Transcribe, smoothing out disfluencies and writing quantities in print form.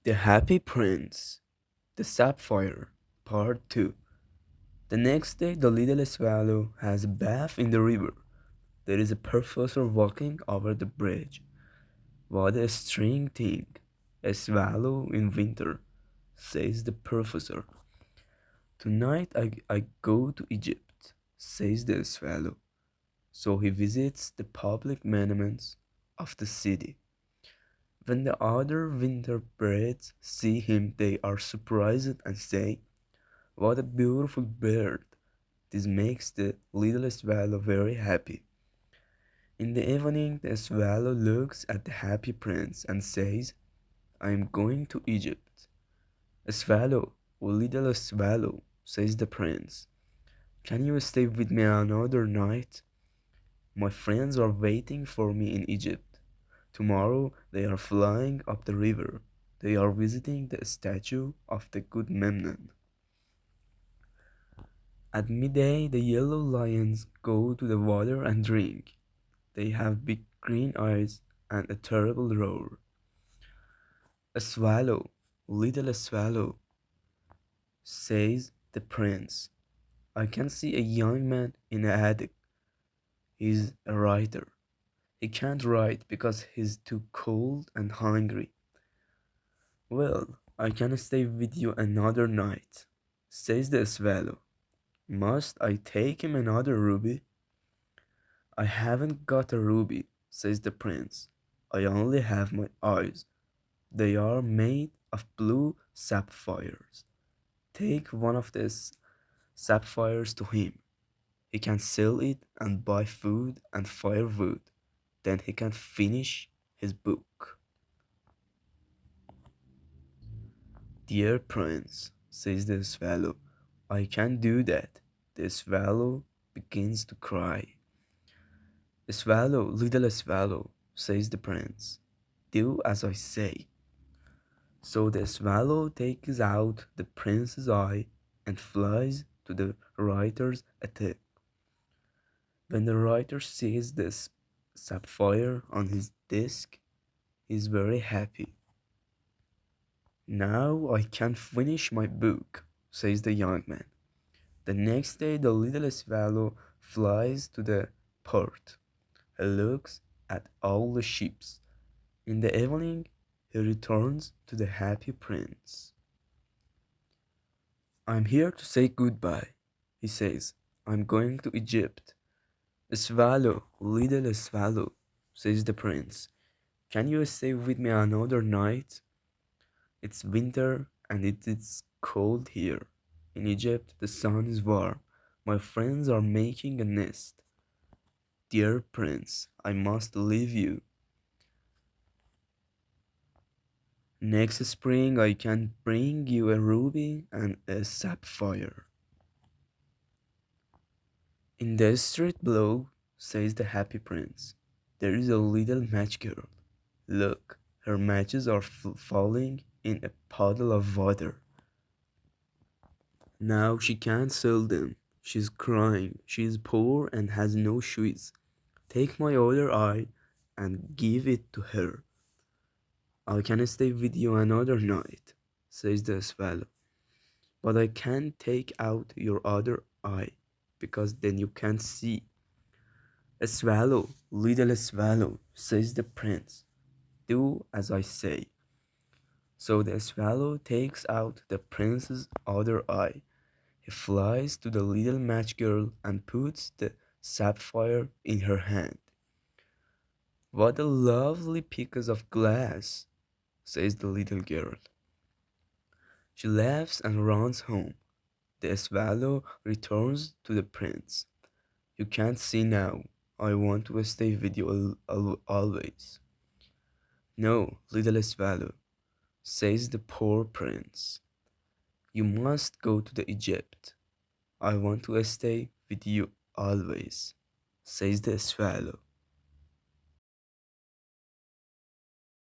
The Happy Prince, The Sapphire, Part 2. The next day, the little swallow has a bath in the river. There is a professor walking over the bridge. What a strange thing! A swallow in winter, says the professor. Tonight I go to Egypt, says the swallow. So he visits the public monuments of the city. When the other winter birds see him, they are surprised and say, "What a beautiful bird!" This makes the little swallow very happy. In the evening, the swallow looks at the happy prince and says, "I am going to Egypt." "A swallow, oh little swallow," says the prince, "can you stay with me another night? My friends are waiting for me in Egypt. Tomorrow they are flying up the river. They are visiting the statue of the good Memnon. At midday, the yellow lions go to the water and drink. They have big green eyes and a terrible roar." "A swallow, little swallow," says the prince. "I can see a young man in a attic. He's a writer. He can't write because he's too cold and hungry." "Well, I can stay with you another night," says the swallow. "Must I take him another ruby?" "I haven't got a ruby," says the prince. "I only have my eyes. They are made of blue sapphires. Take one of these sapphires to him. He can sell it and buy food and firewood. Then he can finish his book." "Dear prince," says the swallow, "I can't do that." The swallow begins to cry. "Swallow, little swallow," says the prince, "do as I say." So the swallow takes out the prince's eye and flies to the writer's attic. When the writer sees this sapphire on his desk, he is very happy. "Now I can finish my book," says the young man. The next day the little swallow flies to the port. He looks at all the ships. In the evening he returns to the happy prince. "I'm here to say goodbye," he says. "I'm going to Egypt." "Swallow, little swallow," says the prince, "can you stay with me another night? It's winter and it is cold here. In Egypt the sun is warm. My friends are making a nest. Dear prince, I must leave you. Next spring I can bring you a ruby and a sapphire." "In the street below," says the happy prince, "there is a little match girl. Look, her matches are falling in a puddle of water. Now she can't sell them. She's crying. She is poor and has no shoes. Take my other eye and give it to her." "I can stay with you another night," says the swallow, "but I can't take out your other eye, because then you can't see." "A swallow, little swallow," says the prince, "do as I say." So the swallow takes out the prince's other eye. He flies to the little match girl and puts the sapphire in her hand. "What a lovely piece of glass," says the little girl. She laughs and runs home. The swallow returns to the prince. "You can't see now. I want to stay with you always." "No, little swallow," says the poor prince. "You must go to the Egypt. I want to stay with you always," says the swallow.